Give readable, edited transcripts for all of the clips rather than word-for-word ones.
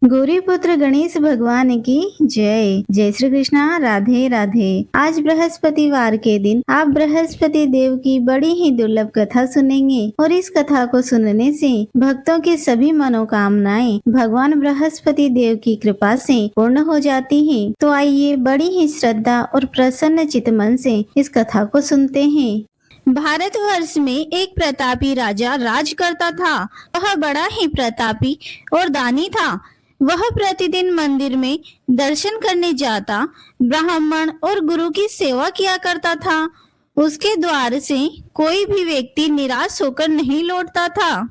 गौरीपुत्र गणेश भगवान की जय। जय श्री कृष्णा। राधे राधे। आज बृहस्पतिवार के दिन आप बृहस्पति देव की बड़ी ही दुर्लभ कथा सुनेंगे और इस कथा को सुनने से भक्तों की सभी मनोकामनाएं भगवान बृहस्पति देव की कृपा से पूर्ण हो जाती हैं। तो आइए बड़ी ही श्रद्धा और प्रसन्न चित्त मन से इस कथा को सुनते हैं। भारतवर्ष में एक प्रतापी राजा राज करता था। वह बड़ा ही प्रतापी और दानी था। वह प्रतिदिन मंदिर में दर्शन करने जाता, ब्राह्मण और गुरु की सेवा किया करता था। उसके द्वार से कोई भी व्यक्ति निराश होकर नहीं लौटता था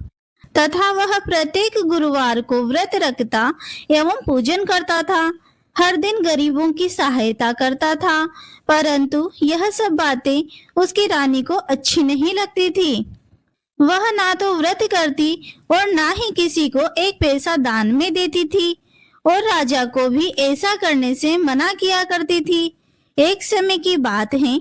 तथा वह प्रत्येक गुरुवार को व्रत रखता एवं पूजन करता था। हर दिन गरीबों की सहायता करता था, परंतु यह सब बातें उसकी रानी को अच्छी नहीं लगती थी। वह ना तो व्रत करती और ना ही किसी को एक पैसा दान में देती थी और राजा को भी ऐसा करने से मना किया करती थी। एक समय की बात है,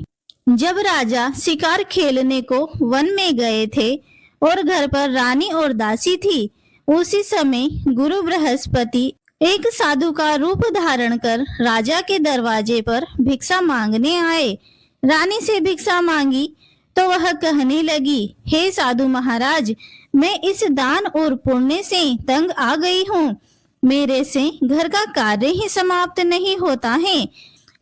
जब राजा शिकार खेलने को वन में गए थे और घर पर रानी और दासी थी। उसी समय गुरु बृहस्पति एक साधु का रूप धारण कर राजा के दरवाजे पर भिक्षा मांगने आए। रानी से भिक्षा मांगी तो वह कहने लगी, हे साधु महाराज, मैं इस दान और पुण्य से तंग आ गई हूँ। मेरे से घर का कार्य ही समाप्त नहीं होता है।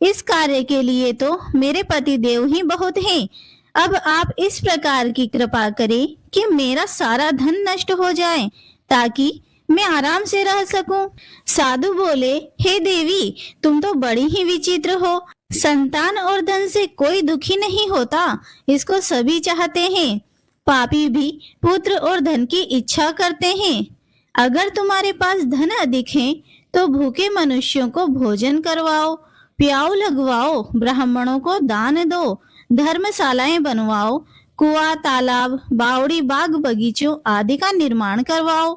इस कार्य के लिए तो मेरे पति देव ही बहुत हैं। अब आप इस प्रकार की कृपा करें कि मेरा सारा धन नष्ट हो जाए ताकि मैं आराम से रह सकूं। साधु बोले, हे देवी, तुम तो बड़ी ही विचित्र हो। संतान और धन से कोई दुखी नहीं होता, इसको सभी चाहते हैं। पापी भी पुत्र और धन की इच्छा करते हैं। अगर तुम्हारे पास धन अधिक है तो भूखे मनुष्यों को भोजन करवाओ, प्याऊ लगवाओ, ब्राह्मणों को दान दो, धर्मशालाएं बनवाओ, कुआं, तालाब, बावड़ी, बाग बगीचों आदि का निर्माण करवाओ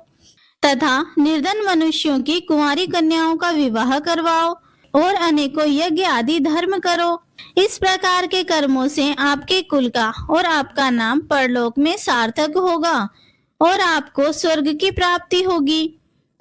तथा निर्धन मनुष्यों की कुंवारी कन्याओं का विवाह करवाओ और अनेकों यज्ञ आदि धर्म करो। इस प्रकार के कर्मों से आपके कुल का और आपका नाम परलोक में सार्थक होगा और आपको स्वर्ग की प्राप्ति होगी।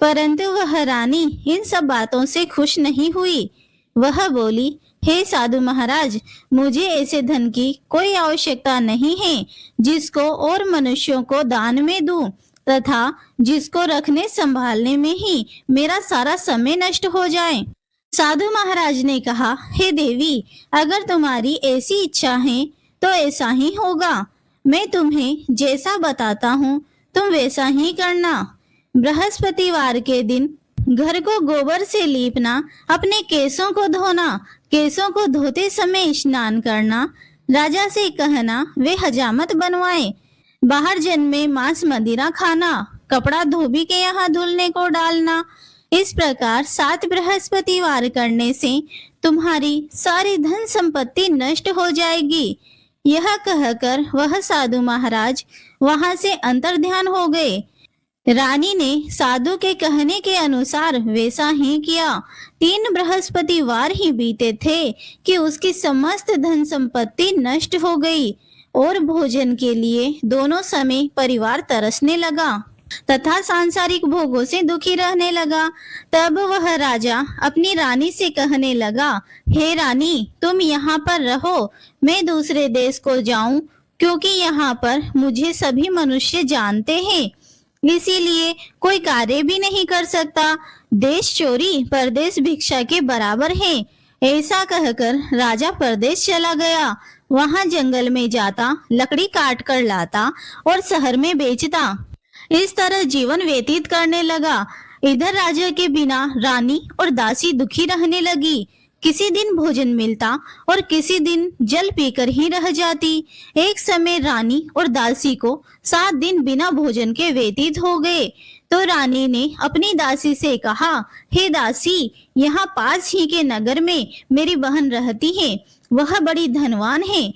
परंतु वह रानी इन सब बातों से खुश नहीं हुई। वह बोली, हे साधु महाराज, मुझे ऐसे धन की कोई आवश्यकता नहीं है जिसको और मनुष्यों को दान में दूं तथा जिसको रखने संभालने में ही मेरा सारा समय नष्ट हो जाए। साधु महाराज ने कहा, हे देवी, अगर तुम्हारी ऐसी इच्छा है तो ऐसा ही होगा। मैं तुम्हें जैसा बताता हूँ तुम वैसा ही करना। बृहस्पतिवार के दिन घर को गोबर से लीपना, अपने केसों को धोना, केसों को धोते समय स्नान करना, राजा से कहना वे हजामत बनवाए, बाहर जन्मे मांस मदिरा खाना, कपड़ा धोबी के यहाँ धुलने को डालना। इस प्रकार 7 बृहस्पतिवार करने से तुम्हारी सारी धन संपत्ति नष्ट हो जाएगी। यह कहकर वह साधु महाराज वहां से अंतर्ध्यान हो गए। रानी ने साधु के कहने के अनुसार वैसा ही किया। 3 बृहस्पतिवार ही बीते थे कि उसकी समस्त धन संपत्ति नष्ट हो गई और भोजन के लिए दोनों समय परिवार तरसने लगा तथा सांसारिक भोगों से दुखी रहने लगा। तब वह राजा अपनी रानी से कहने लगा, हे रानी, तुम यहाँ पर रहो, मैं दूसरे देश को जाऊं, क्योंकि यहाँ पर मुझे सभी मनुष्य जानते हैं, इसीलिए कोई कार्य भी नहीं कर सकता। देश चोरी परदेश भिक्षा के बराबर है। ऐसा कहकर राजा परदेश चला गया। वहां जंगल में जाता, लकड़ी काट कर लाता और शहर में बेचता। इस तरह जीवन व्यतीत करने लगा। इधर राजा के बिना रानी और दासी दुखी रहने लगी। किसी दिन भोजन मिलता और किसी दिन जल पीकर ही रह जाती। एक समय रानी और दासी को 7 दिन बिना भोजन के व्यतीत हो गए। तो रानी ने अपनी दासी से कहा, हे दासी, यहाँ पास ही के नगर में मेरी बहन रहती है, वह बड़ी धनवान है,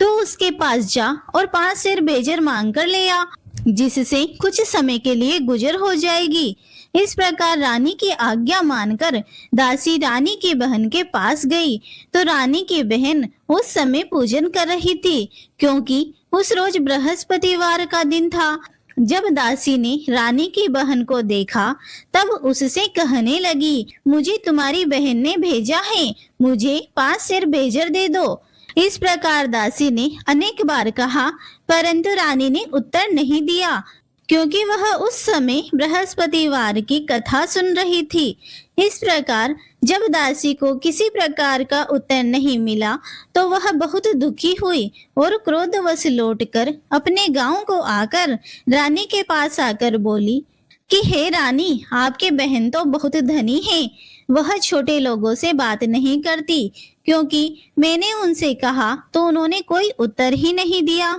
तो उसके पास जा और 5 सेर बेजर मांग कर ले आ, जिससे कुछ समय के लिए गुजर हो जाएगी। इस प्रकार रानी की आज्ञा मानकर दासी रानी की बहन के पास गई तो रानी की बहन उस समय पूजन कर रही थी, क्योंकि उस रोज बृहस्पतिवार का दिन था। जब दासी ने रानी की बहन को देखा तब उससे कहने लगी, मुझे तुम्हारी बहन ने भेजा है, मुझे 5 सेर बेजर दे दो। इस प्रकार दासी ने अनेक बार कहा, परंतु रानी ने उत्तर नहीं दिया, क्योंकि वह उस समय बृहस्पतिवार की कथा सुन रही थी। इस प्रकार जब दासी को किसी प्रकार का उत्तर नहीं मिला तो वह बहुत दुखी हुई और क्रोधवश लौटकर अपने गांव को आकर रानी के पास आकर बोली कि हे रानी, आपकी बहन तो बहुत धनी है, वह छोटे लोगों से बात नहीं करती, क्योंकि मैंने उनसे कहा तो उन्होंने कोई उत्तर ही नहीं दिया।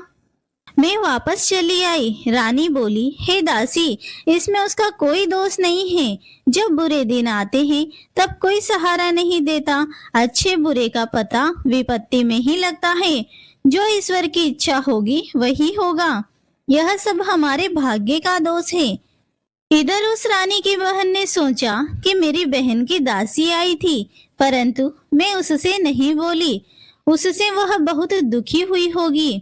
मैं वापस चली आई। रानी बोली, हे दासी, इसमें उसका कोई दोष नहीं है। जब बुरे दिन आते हैं तब कोई सहारा नहीं देता। अच्छे बुरे का पता विपत्ति में ही लगता है। जो ईश्वर की इच्छा होगी वही होगा। यह सब हमारे भाग्य का दोष है। इधर उस रानी की बहन ने सोचा कि मेरी बहन की दासी आई थी, परंतु मैं उससे नहीं बोली, उससे वह बहुत दुखी हुई होगी।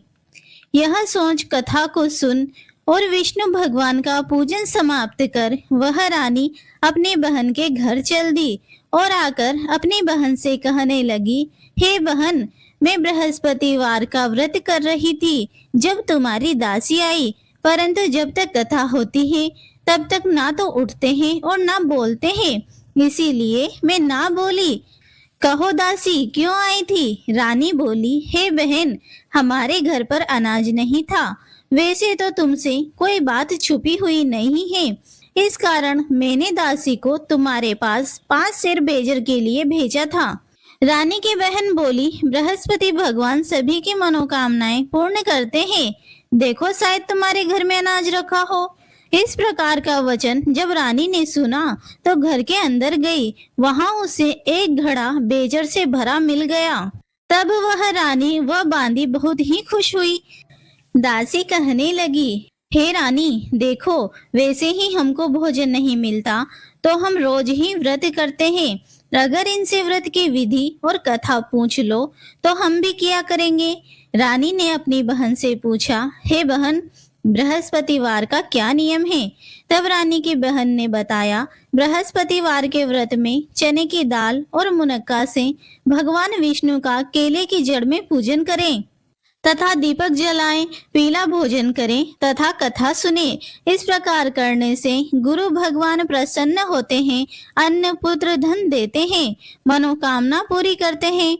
यह सोच कथा को सुन और विष्णु भगवान का पूजन समाप्त कर वह रानी अपनी बहन के घर चल दी और आकर अपनी बहन से कहने लगी, हे बहन, मैं बृहस्पतिवार का व्रत कर रही थी जब तुम्हारी दासी आई, परंतु जब तक कथा होती है तब तक ना तो उठते हैं और ना बोलते हैं, इसीलिए मैं ना बोली। कहो दासी, क्यों आई थी? रानी बोली, हे बहन, हमारे घर पर अनाज नहीं था। वैसे तो तुमसे कोई बात छुपी हुई नहीं है, इस कारण मैंने दासी को तुम्हारे पास 5 सेर बेजर के लिए भेजा था। रानी की बहन बोली, बृहस्पति भगवान सभी की मनोकामनाएं पूर्ण करते हैं। देखो, शायद तुम्हारे घर में अनाज रखा हो। इस प्रकार का वचन जब रानी ने सुना तो घर के अंदर गई। वहां उसे एक घड़ा बेजर से भरा मिल गया। तब वह रानी व बांदी बहुत ही खुश हुई। दासी कहने लगी, हे रानी, देखो, वैसे ही हमको भोजन नहीं मिलता तो हम रोज ही व्रत करते हैं। अगर इनसे व्रत की विधि और कथा पूछ लो तो हम भी किया करेंगे। रानी ने अपनी बहन से पूछा, हे बहन, बृहस्पतिवार का क्या नियम है? तब रानी की बहन ने बताया, बृहस्पतिवार के व्रत में चने की दाल और मुनक्का से भगवान विष्णु का केले की जड़ में पूजन करें तथा दीपक जलाएं, पीला भोजन करें तथा कथा सुने। इस प्रकार करने से गुरु भगवान प्रसन्न होते हैं, अन्न पुत्र धन देते हैं, मनोकामना पूरी करते हैं।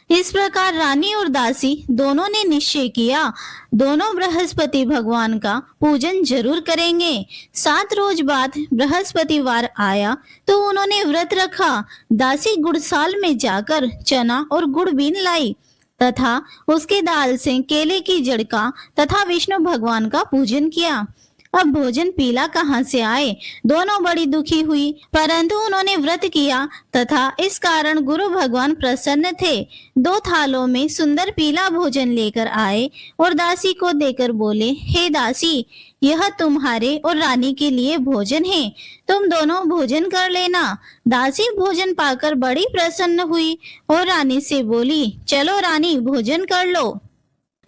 इस प्रकार रानी और दासी दोनों ने निश्चय किया, दोनों बृहस्पति भगवान का पूजन जरूर करेंगे। 7 रोज बाद बृहस्पतिवार आया तो उन्होंने व्रत रखा। दासी गुड़साल में जाकर चना और गुड़ बीन लाई तथा उसके दाल से केले की जड़ का तथा विष्णु भगवान का पूजन किया। अब भोजन पीला कहाँ से आए? दोनों बड़ी दुखी हुई, परंतु उन्होंने व्रत किया तथा इस कारण गुरु भगवान प्रसन्न थे। 2 थालों में सुंदर पीला भोजन लेकर आए और दासी को देकर बोले, हे दासी, यह तुम्हारे और रानी के लिए भोजन है, तुम दोनों भोजन कर लेना। दासी भोजन पाकर बड़ी प्रसन्न हुई और रानी से बोली, चलो रानी, भोजन कर लो।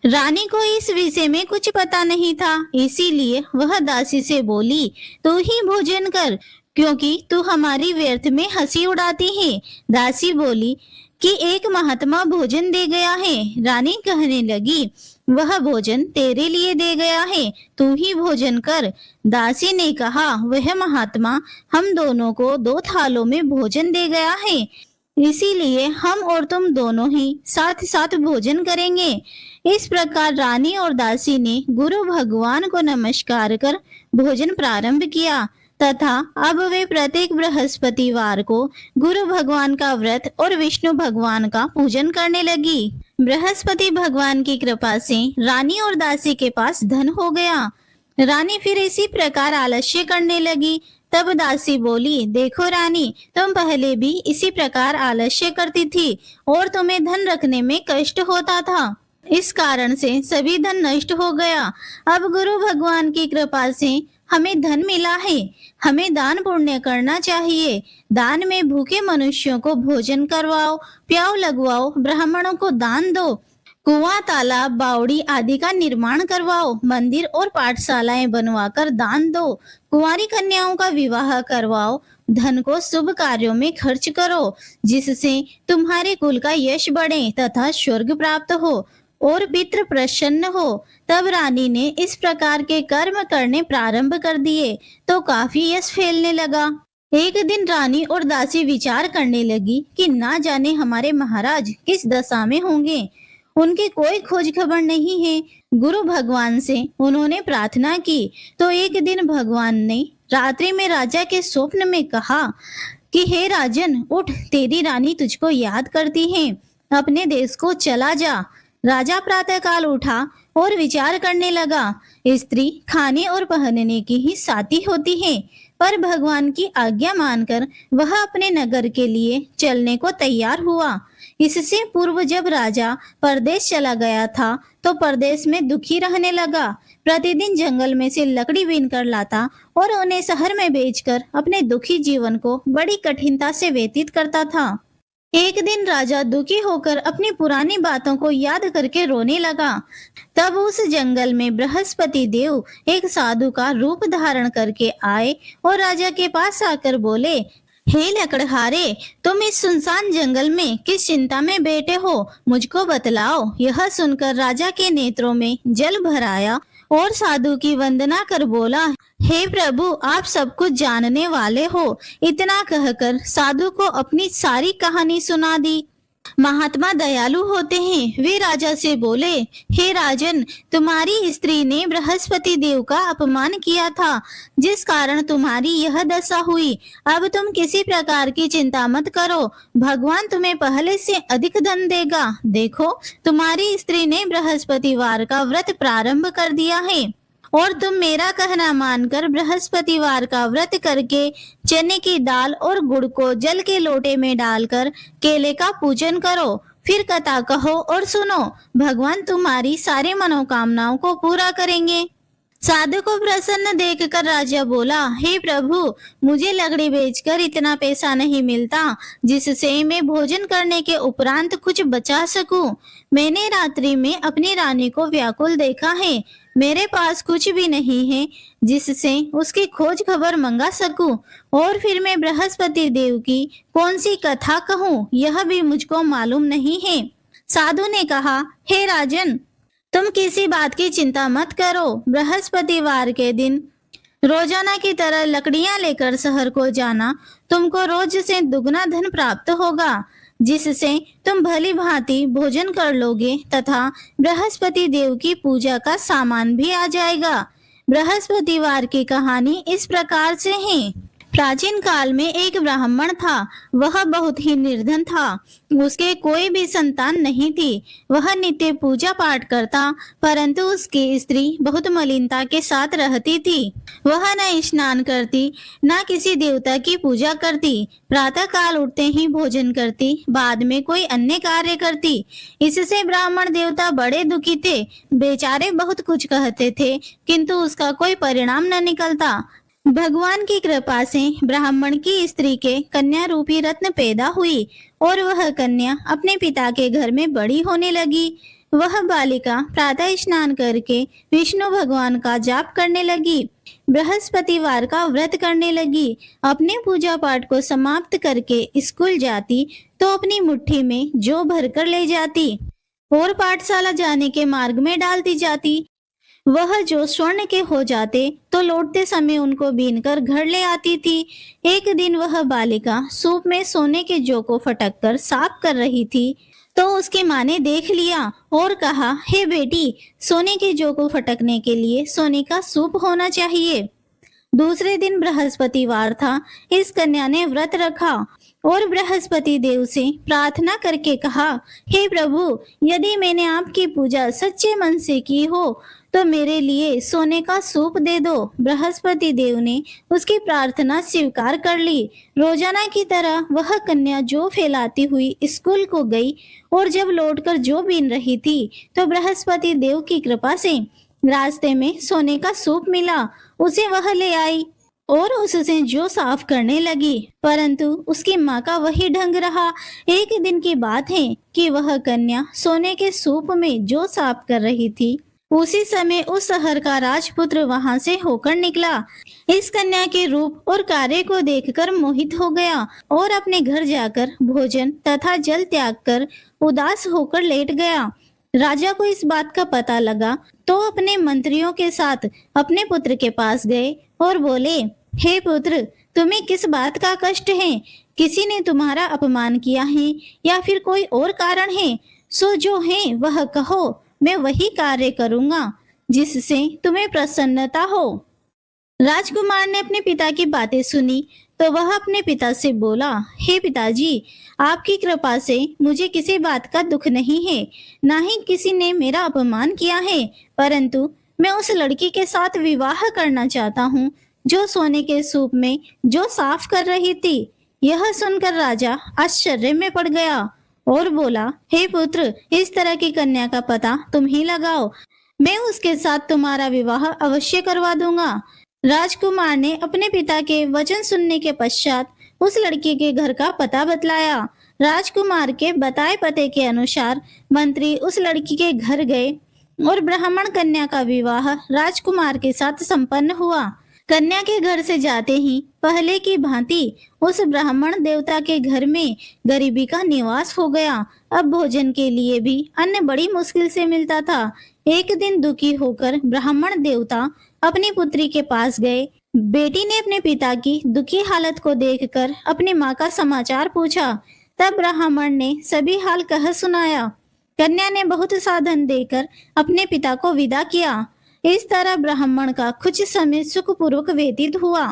रानी को इस विषय में कुछ पता नहीं था, इसीलिए वह दासी से बोली, तू ही भोजन कर, क्योंकि तू हमारी व्यर्थ में हंसी उड़ाती है। दासी बोली कि एक महात्मा भोजन दे गया है। रानी कहने लगी, वह भोजन तेरे लिए दे गया है, तू ही भोजन कर। दासी ने कहा, वह महात्मा हम दोनों को 2 थालों में भोजन दे गया है, इसीलिए हम और तुम दोनों ही साथ साथ भोजन करेंगे। इस प्रकार रानी और दासी ने गुरु भगवान को नमस्कार कर भोजन प्रारंभ किया तथा अब वे प्रत्येक बृहस्पतिवार को गुरु भगवान का व्रत और विष्णु भगवान का पूजन करने लगी। बृहस्पति भगवान की कृपा से रानी और दासी के पास धन हो गया। रानी फिर इसी प्रकार आलस्य करने लगी। तब दासी बोली, देखो रानी, तुम पहले भी इसी प्रकार आलस्य करती थी और तुम्हें धन रखने में कष्ट होता था, इस कारण से सभी धन नष्ट हो गया। अब गुरु भगवान की कृपा से हमें धन मिला है, हमें दान पुण्य करना चाहिए। दान में भूखे मनुष्यों को भोजन करवाओ, प्याव लगवाओ, ब्राह्मणों को दान दो। कुआं, तालाब, बावड़ी आदि का निर्माण करवाओ, मंदिर और पाठशालाएं बनवाकर दान दो, कुंवारी कन्याओं का विवाह करवाओ, धन को शुभ कार्यों में खर्च करो, जिससे तुम्हारे कुल का यश बढ़े तथा स्वर्ग प्राप्त हो और पितृ प्रसन्न हो। तब रानी ने इस प्रकार के कर्म करने प्रारंभ कर दिए तो काफी यश फैलने लगा। एक दिन रानी और दासी विचार करने लगी कि ना जाने हमारे महाराज किस दशा में होंगे, उनकी कोई खोज खबर नहीं है। गुरु भगवान से उन्होंने प्रार्थना की तो एक दिन भगवान ने रात्रि में राजा के स्वप्न में कहा कि हे राजन, उठ, तेरी रानी तुझको याद करती है, अपने देश को चला जा। राजा प्रातःकाल उठा और विचार करने लगा, स्त्री खाने और पहनने की ही साथी होती है, पर भगवान की आज्ञा मानकर वह अपने नगर के लिए चलने को तैयार हुआ। इससे पूर्व जब राजा परदेश चला गया था तो परदेश में दुखी रहने लगा। प्रतिदिन जंगल में से लकड़ी बीन कर लाता और उन्हें शहर में बेचकर अपने दुखी जीवन को बड़ी कठिनता से व्यतीत करता था। एक दिन राजा दुखी होकर अपनी पुरानी बातों को याद करके रोने लगा। तब उस जंगल में बृहस्पति देव एक साधु का रूप धारण करके आए और राजा के पास आकर बोले, हे लकड़हारे, तुम इस सुनसान जंगल में किस चिंता में बैठे हो, मुझको बतलाओ। यह सुनकर राजा के नेत्रों में जल भर आया और साधु की वंदना कर बोला, हे प्रभु, आप सब कुछ जानने वाले हो। इतना कहकर साधु को अपनी सारी कहानी सुना दी। महात्मा दयालु होते हैं। वे राजा से बोले, हे राजन, तुम्हारी स्त्री ने बृहस्पति देव का अपमान किया था, जिस कारण तुम्हारी यह दशा हुई। अब तुम किसी प्रकार की चिंता मत करो, भगवान तुम्हें पहले से अधिक धन देगा। देखो, तुम्हारी स्त्री ने बृहस्पतिवार का व्रत प्रारंभ कर दिया है और तुम मेरा कहना मानकर बृहस्पतिवार का व्रत करके चने की दाल और गुड़ को जल के लोटे में डालकर केले का पूजन करो। फिर कथा कहो और सुनो, भगवान तुम्हारी सारी मनोकामनाओं को पूरा करेंगे। साधु को प्रसन्न देखकर राजा बोला, हे प्रभु, मुझे लकड़ी बेचकर इतना पैसा नहीं मिलता जिससे मैं भोजन करने के उपरांत कुछ बचा सकूं। मैंने रात्रि में अपनी रानी को व्याकुल देखा है, मेरे पास कुछ भी नहीं है जिससे उसकी खोज खबर मंगा सकूं, और फिर मैं बृहस्पति देव की कौन सी कथा कहूं यह भी मुझको मालूम नहीं है। साधु ने कहा, हे राजन, तुम किसी बात की चिंता मत करो। बृहस्पतिवार के दिन रोजाना की तरह लकड़ियां लेकर शहर को जाना, तुमको रोज से दुगना धन प्राप्त होगा, जिससे तुम भली भांति भोजन कर लोगे तथा बृहस्पति देव की पूजा का सामान भी आ जाएगा। बृहस्पतिवार की कहानी इस प्रकार से है। प्राचीन काल में एक ब्राह्मण था। वह बहुत ही निर्धन था। उसके कोई भी संतान नहीं थी। वह नित्य पूजा पाठ करता, परंतु उसकी स्त्री बहुत मलिनता के साथ रहती थी। वह न स्नान करती, न किसी देवता की पूजा करती। प्रातः काल उठते ही भोजन करती, बाद में कोई अन्य कार्य करती। इससे ब्राह्मण देवता बड़े दुखी थे। बेचारे बहुत कुछ कहते थे, किंतु उसका कोई परिणाम न निकलता। भगवान की कृपा से ब्राह्मण की स्त्री के कन्या रूपी रत्न पैदा हुई और वह कन्या अपने पिता के घर में बड़ी होने लगी। वह बालिका प्रातः स्नान करके विष्णु भगवान का जाप करने लगी, बृहस्पतिवार का व्रत करने लगी। अपने पूजा पाठ को समाप्त करके स्कूल जाती तो अपनी मुट्ठी में जौ भरकर ले जाती और पाठशाला जाने के मार्ग में डालती जाती। वह जो स्वर्ण के हो जाते तो लौटते समय उनको बीनकर घर ले आती थी। एक दिन वह बालिका सूप में सोने के जौ को फटककर साफ कर रही थी तो उसकी माँ ने देख लिया और कहा, हे बेटी, सोने के जौ को फटकने के लिए सोने का सूप होना चाहिए। दूसरे दिन बृहस्पतिवार था। इस कन्या ने व्रत रखा और बृहस्पति देव से प्रार्थना करके कहा, हे प्रभु, यदि मैंने आपकी पूजा सच्चे मन से की हो तो मेरे लिए सोने का सूप दे दो। बृहस्पति देव ने उसकी प्रार्थना स्वीकार कर ली। रोजाना की तरह वह कन्या जौ फैलाती हुई स्कूल को गई और जब लौटकर जौ बीन रही थी तो बृहस्पति देव की कृपा से रास्ते में सोने का सूप मिला। उसे वह ले आई और उससे जो साफ करने लगी, परंतु उसकी माँ का वही ढंग रहा। एक दिन की बात है कि वह कन्या सोने के सूप में जो साफ कर रही थी, उसी समय उस शहर का राजपुत्र वहां से होकर निकला। इस कन्या के रूप और कार्य को देखकर मोहित हो गया और अपने घर जाकर भोजन तथा जल त्याग कर उदास होकर लेट गया। राजा को इस बात का पता लगा तो अपने मंत्रियों के साथ अपने पुत्र के पास गए और बोले, हे पुत्र, तुम्हें किस बात का कष्ट है? किसी ने तुम्हारा अपमान किया है या फिर कोई और कारण है? सो जो है वह कहो, मैं वही कार्य करूंगा जिससे तुम्हें प्रसन्नता हो। राजकुमार ने अपने पिता की बातें सुनी तो वह अपने पिता से बोला, हे पिताजी, आपकी कृपा से मुझे किसी बात का दुख नहीं है, ना ही किसी ने मेरा अपमान किया है, परंतु मैं उस लड़की के साथ विवाह करना चाहता हूँ जो सोने के सूप में जो साफ कर रही थी। यह सुनकर राजा आश्चर्य में पड़ गया और बोला, हे पुत्र, इस तरह की कन्या का पता तुम ही लगाओ, मैं उसके साथ तुम्हारा विवाह अवश्य करवा दूंगा। राजकुमार ने अपने पिता के वचन सुनने के पश्चात उस लड़की के घर का पता बतलाया। राजकुमार के बताए पते के अनुसार मंत्री उस लड़की के घर गए और ब्राह्मण कन्या का विवाह राजकुमार के साथ संपन्न हुआ। कन्या के घर से जाते ही पहले की भांति उस ब्राह्मण देवता के घर में गरीबी का निवास हो गया। अब भोजन के लिए भी अन्न बड़ी मुश्किल से मिलता था। एक दिन दुखी होकर ब्राह्मण देवता अपनी पुत्री के पास गए। बेटी ने अपने पिता की दुखी हालत को देखकर अपनी माँ का समाचार पूछा। तब ब्राह्मण ने सभी हाल कह सुनाया। कन्या ने बहुत साधन देकर अपने पिता को विदा किया। इस तरह ब्राह्मण का कुछ समय सुखपूर्वक व्यतीत हुआ।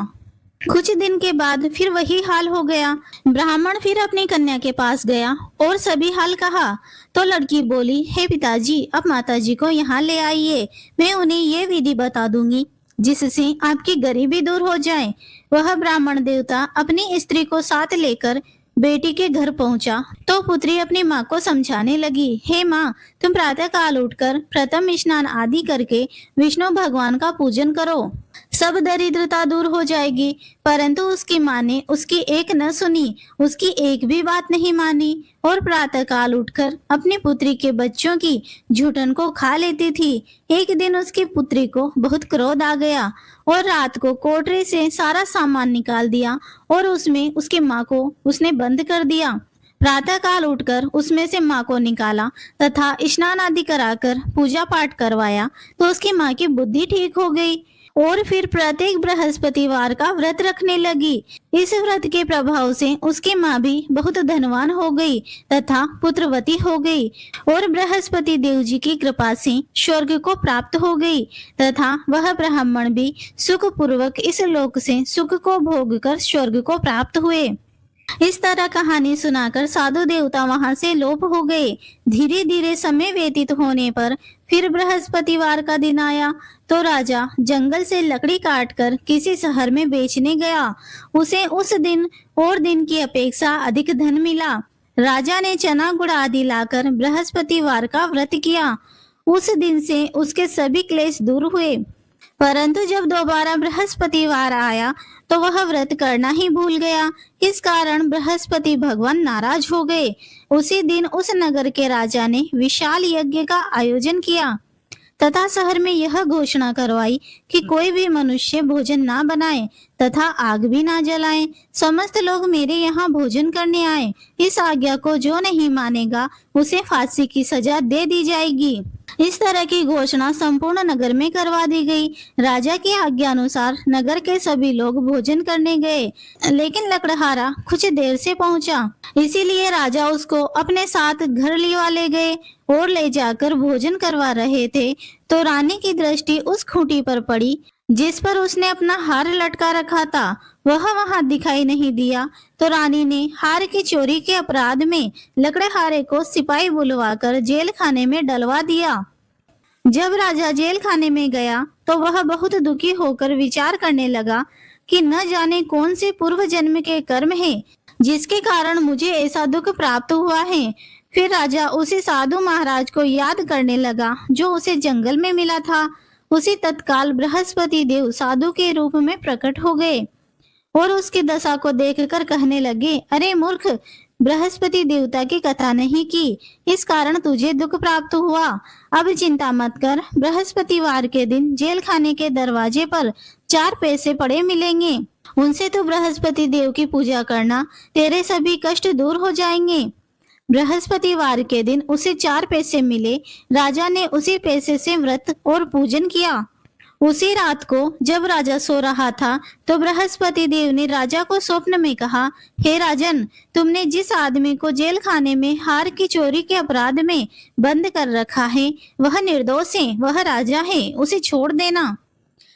कुछ दिन के बाद फिर वही हाल हो गया। ब्राह्मण फिर अपनी कन्या के पास गया और सभी हाल कहा तो लड़की बोली, हे पिताजी, अब माताजी को यहाँ ले आइए, मैं उन्हें ये विधि बता दूंगी जिससे आपकी गरीबी दूर हो जाए। वह ब्राह्मण देवता अपनी स्त्री को साथ लेकर बेटी के घर पहुंचा तो पुत्री अपनी माँ को समझाने लगी, हे माँ, तुम प्रातः काल उठकर प्रथम स्नान आदि करके विष्णु भगवान का पूजन करो, सब दरिद्रता दूर हो जाएगी। परंतु उसकी माँ ने उसकी एक न सुनी, उसकी एक भी बात नहीं मानी और प्रातः काल उठकर अपनी पुत्री के बच्चों की झूठन को खा लेती थी। एक दिन उसकी पुत्री को बहुत क्रोध आ गया और रात को कोठरी से सारा सामान निकाल दिया और उसमें उसकी माँ को उसने बंद कर दिया। प्रातः काल उठकर उसमें से माँ को निकाला तथा स्नान आदि कराकर पूजा पाठ करवाया तो उसकी माँ की बुद्धि ठीक हो गई और फिर प्रत्येक बृहस्पतिवार का व्रत रखने लगी। इस व्रत के प्रभाव से उसकी माँ भी बहुत धनवान हो गई तथा पुत्रवती हो गई और बृहस्पति देव जी की कृपा से स्वर्ग को प्राप्त हो गई तथा वह ब्राह्मण भी सुख पूर्वक इस लोक से सुख को भोग कर स्वर्ग को प्राप्त हुए। इस तरह कहानी सुनाकर साधु देवता वहां से लोप हो गए। धीरे धीरे समय व्यतीत होने पर फिर बृहस्पतिवार का दिन आया तो राजा जंगल से लकड़ी काटकर किसी शहर में बेचने गया। उसे उस दिन और दिन की अपेक्षा अधिक धन मिला। राजा ने चना गुड़ आदि लाकर बृहस्पतिवार का व्रत किया। उस दिन से उसके सभी क्लेश दूर हुए। परंतु जब दोबारा बृहस्पतिवार आया तो वह व्रत करना ही भूल गया। इस कारण बृहस्पति भगवान नाराज हो गए। उसी दिन उस नगर के राजा ने विशाल यज्ञ का आयोजन किया तथा शहर में यह घोषणा करवाई कि कोई भी मनुष्य भोजन ना बनाए तथा आग भी ना जलाए। समस्त लोग मेरे यहाँ भोजन करने आए। इस आज्ञा को जो नहीं मानेगा उसे फांसी की सजा दे दी जाएगी। इस तरह की घोषणा संपूर्ण नगर में करवा दी गई। राजा की आज्ञा अनुसार नगर के सभी लोग भोजन करने गए, लेकिन लकड़हारा कुछ देर से पहुंचा, इसीलिए राजा उसको अपने साथ घर लिवा ले गए और ले जाकर भोजन करवा रहे थे तो रानी की दृष्टि उस खूंटी पर पड़ी जिस पर उसने अपना हार लटका रखा था। वह वहां दिखाई नहीं दिया तो रानी ने हार की चोरी के अपराध में लकड़हारे को सिपाही बुलवाकर जेल खाने में डलवा दिया। जब राजा जेल खाने में गया तो वह बहुत दुखी होकर विचार करने लगा कि न जाने कौन से पूर्व जन्म के कर्म हैं जिसके कारण मुझे ऐसा दुख प्राप्त हुआ है। फिर राजा उसी साधु महाराज को याद करने लगा जो उसे जंगल में मिला था उसी तत्काल बृहस्पति देव साधु के रूप में प्रकट हो गए और उसकी दशा को देखकर कहने लगे, अरे मूर्ख, बृहस्पति देवता की कथा नहीं की, इस कारण तुझे दुख प्राप्त हुआ। अब चिंता मत कर, बृहस्पतिवार के दिन जेल खाने के दरवाजे पर 4 पैसे पड़े मिलेंगे, उनसे तो बृहस्पति देव की पूजा करना, तेरे सभी कष्ट दूर हो जाएंगे। बृहस्पतिवार के दिन उसे 4 पैसे मिले। राजा ने उसी पैसे से व्रत और पूजन किया। उसी रात को जब राजा सो रहा था तो बृहस्पति देव ने राजा को स्वप्न में कहा, हे राजन, तुमने जिस आदमी को जेल खाने में हार की चोरी के अपराध में बंद कर रखा है वह निर्दोष है, वह राजा है, उसे छोड़ देना।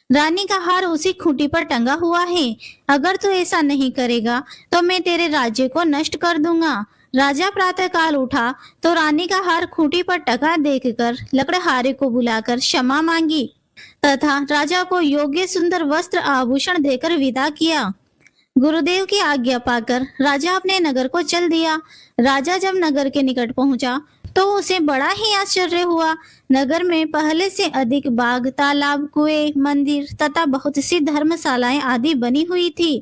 रानी का हार उसी खूंटी पर टंगा हुआ है, अगर तू ऐसा नहीं करेगा तो मैं तेरे राज्य को नष्ट कर दूंगा। राजा प्रातःकाल उठा तो रानी का हार खूंटी पर टका देखकर लकड़हारे को बुलाकर क्षमा मांगी तथा राजा को योग्य सुंदर वस्त्र आभूषण देकर विदा किया। गुरुदेव की आज्ञा पाकर राजा अपने नगर को चल दिया। राजा जब नगर के निकट पहुंचा तो उसे बड़ा ही आश्चर्य हुआ। नगर में पहले से अधिक बाग, तालाब, कुएं, मंदिर तथा बहुत सी धर्मशालाएं आदि बनी हुई थी।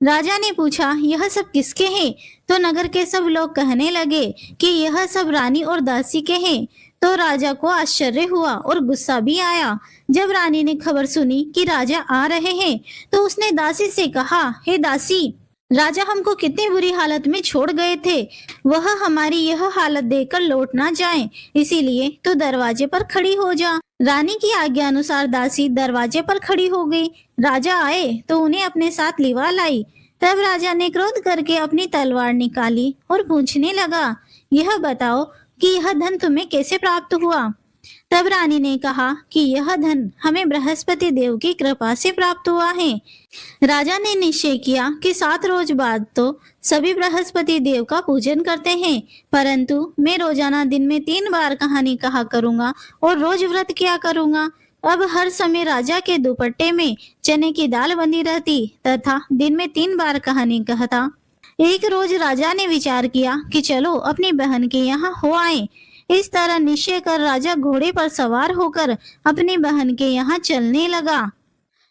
राजा ने पूछा, यह सब किसके हैं? तो नगर के सब लोग कहने लगे कि यह सब रानी और दासी के हैं। तो राजा को आश्चर्य हुआ और गुस्सा भी आया। जब रानी ने खबर सुनी कि राजा आ रहे हैं तो उसने दासी से कहा, हे दासी, राजा हमको कितनी बुरी हालत में छोड़ गए थे, वह हमारी यह हालत देखकर लौट ना जाए, इसीलिए तो दरवाजे पर खड़ी हो जा। रानी की आज्ञा अनुसार दासी दरवाजे पर खड़ी हो गई। राजा आए तो उन्हें अपने साथ लिवा लाई। तब राजा ने क्रोध करके अपनी तलवार निकाली और पूछने लगा, यह बताओ कि यह धन तुम्हें कैसे प्राप्त हुआ? तब रानी ने कहा कि यह धन हमें बृहस्पति देव की कृपा से प्राप्त हुआ है। राजा ने निश्चय किया कि 7 रोज बाद तो सभी बृहस्पति देव का पूजन करते हैं, परंतु मैं रोजाना दिन में 3 बार कहानी कहा करूंगा और रोज व्रत किया करूंगा। अब हर समय राजा के दुपट्टे में चने की दाल बनी रहती तथा दिन में 3 बार कहानी कहता। एक रोज राजा ने विचार किया कि चलो अपनी बहन के यहाँ हो आए। इस तरह निश्चय कर राजा घोड़े पर सवार होकर अपनी बहन के यहाँ चलने लगा।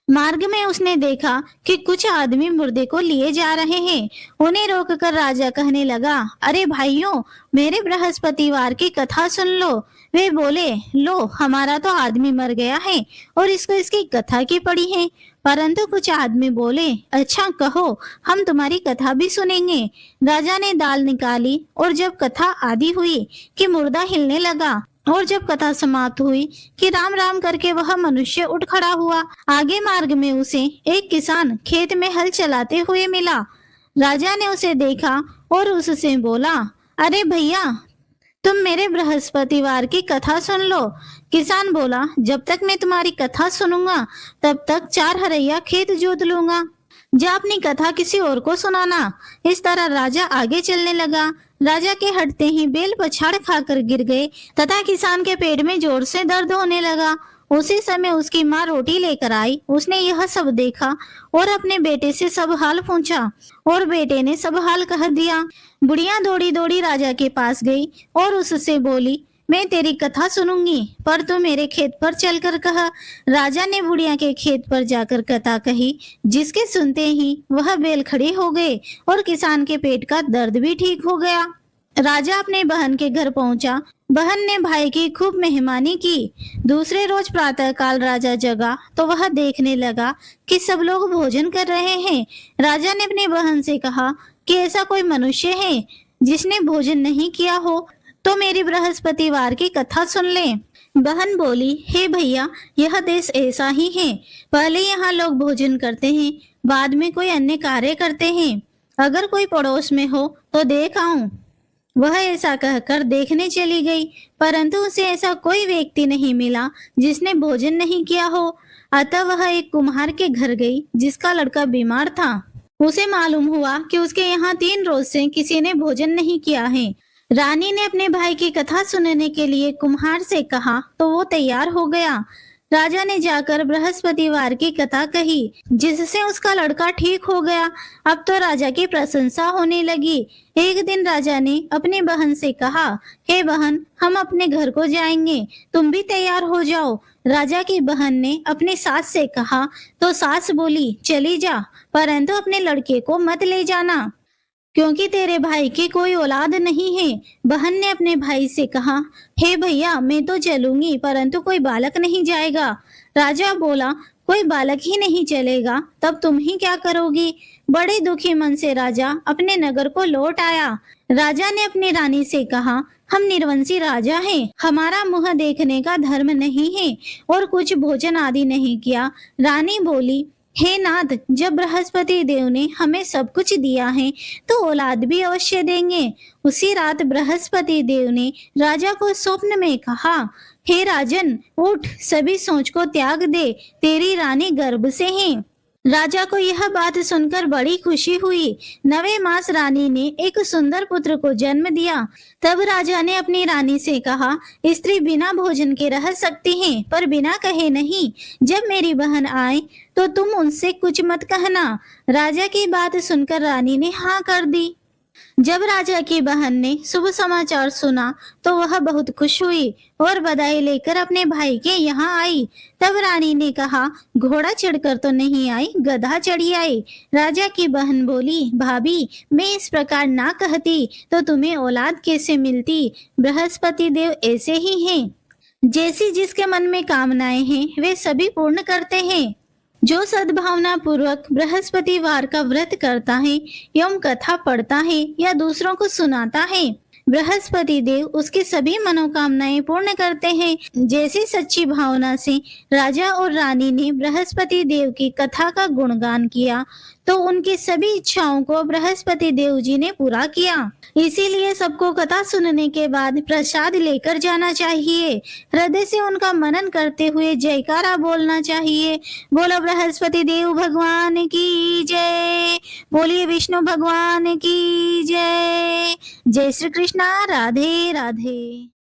मार्ग में उसने देखा कि कुछ आदमी मुर्दे को लिए जा रहे हैं। उन्हें रोककर राजा कहने लगा, अरे भाइयों, मेरे बृहस्पतिवार की कथा सुन लो। वे बोले, लो, हमारा तो आदमी मर गया है और इसको इसकी कथा की पड़ी है। परंतु कुछ आदमी बोले, अच्छा कहो, हम तुम्हारी कथा भी सुनेंगे। राजा ने दाल निकाली और जब कथा आदि हुई कि मुर्दा हिलने लगा और जब कथा समाप्त हुई कि राम राम करके वह मनुष्य उठ खड़ा हुआ। आगे मार्ग में उसे एक किसान खेत में हल चलाते हुए मिला। राजा ने उसे देखा और उससे बोला, अरे भैया, तुम मेरे बृहस्पतिवार की कथा सुन लो। किसान बोला, जब तक मैं तुम्हारी कथा सुनूंगा तब तक 4 हरैया खेत जोत लूंगा। जा अपनी कथा किसी और को सुनाना। इस तरह राजा आगे चलने लगा। राजा के हटते ही बैल पछाड़ खाकर गिर गए तथा किसान के पेट में जोर से दर्द होने लगा। उसी समय उसकी माँ रोटी लेकर आई। उसने यह सब देखा और अपने बेटे से सब हाल पूछा और बेटे ने सब हाल कह दिया। बुढ़िया दौड़ी दौड़ी राजा के पास गई और उससे बोली, मैं तेरी कथा सुनूंगी, पर तू मेरे खेत पर चलकर कह। राजा ने बुढ़िया के खेत पर जाकर कथा कही, जिसके सुनते ही वह बैल खड़े हो गए और किसान के पेट का दर्द भी ठीक हो गया। राजा अपने बहन के घर पहुंचा। बहन ने भाई की खूब मेहमानी की। दूसरे रोज प्रातःकाल राजा जगा तो वह देखने लगा कि सब लोग भोजन कर रहे हैं। राजा ने अपनी बहन से कहा कि ऐसा कोई मनुष्य है जिसने भोजन नहीं किया हो तो मेरी बृहस्पतिवार की कथा सुन ले। बहन बोली, हे भैया, यह देश ऐसा ही है। पहले यहाँ लोग भोजन करते हैं, बाद में कोई अन्य कार्य करते हैं। अगर कोई पड़ोस में हो तो देख आऊं। वह ऐसा कहकर देखने चली गई, परंतु उसे ऐसा कोई व्यक्ति नहीं मिला जिसने भोजन नहीं किया हो। अतः वह एक कुम्हार के घर गई जिसका लड़का बीमार था। उसे मालूम हुआ कि उसके यहाँ 3 रोज से किसी ने भोजन नहीं किया है। रानी ने अपने भाई की कथा सुनने के लिए कुम्हार से कहा तो वो तैयार हो गया। राजा ने जाकर बृहस्पतिवार की कथा कही, जिससे उसका लड़का ठीक हो गया। अब तो राजा की प्रशंसा होने लगी। एक दिन राजा ने अपनी बहन से कहा, हे बहन, हम अपने घर को जाएंगे, तुम भी तैयार हो जाओ। राजा की बहन ने अपनी सास से कहा, तो सास बोली, चली जा, परंतु अपने लड़के को मत ले जाना, क्योंकि तेरे भाई की कोई औलाद नहीं है। बहन ने अपने भाई से कहा, हे भैया, मैं तो चलूंगी, परंतु कोई बालक नहीं जाएगा। राजा बोला, कोई बालक ही नहीं चलेगा, तब तुम ही क्या करोगी? बड़े दुखी मन से राजा अपने नगर को लौट आया। राजा ने अपनी रानी से कहा, हम निर्वंशी राजा हैं, हमारा मुंह देखने का धर्म नहीं है और कुछ भोजन आदि नहीं किया। रानी बोली, हे नाथ, जब बृहस्पति देव ने हमें सब कुछ दिया है तो औलाद भी अवश्य देंगे। उसी रात बृहस्पति देव ने राजा को स्वप्न में कहा, हे राजन, उठ, सभी सोच को त्याग दे, तेरी रानी गर्भ से है। राजा को यह बात सुनकर बड़ी खुशी हुई। 9वें मास रानी ने एक सुंदर पुत्र को जन्म दिया। तब राजा ने अपनी रानी से कहा, स्त्री बिना भोजन के रह सकती है, पर बिना कहे नहीं। जब मेरी बहन आए तो तुम उनसे कुछ मत कहना। राजा की बात सुनकर रानी ने हाँ कर दी। जब राजा की बहन ने शुभ समाचार सुना तो वह बहुत खुश हुई और बधाई लेकर अपने भाई के यहाँ आई। तब रानी ने कहा, घोड़ा चढ़कर तो नहीं आई, गधा चढ़ी आई। राजा की बहन बोली, भाभी, मैं इस प्रकार ना कहती तो तुम्हें औलाद कैसे मिलती? बृहस्पति देव ऐसे ही हैं, जैसी जिसके मन में कामनाएं हैं वे सभी पूर्ण करते हैं। जो सद्भावना पूर्वक बृहस्पतिवार का व्रत करता है, यम कथा पढ़ता है या दूसरों को सुनाता है, बृहस्पति देव उसकी सभी मनोकामनाएं पूर्ण करते हैं। जैसी सच्ची भावना से राजा और रानी ने बृहस्पति देव की कथा का गुणगान किया तो उनकी सभी इच्छाओं को बृहस्पति देव जी ने पूरा किया। इसीलिए सबको कथा सुनने के बाद प्रसाद लेकर जाना चाहिए। हृदय से उनका मनन करते हुए जयकारा बोलना चाहिए। बोलो बृहस्पति देव भगवान की जय, बोलिए विष्णु भगवान की जय। जय श्री कृष्णा। राधे राधे।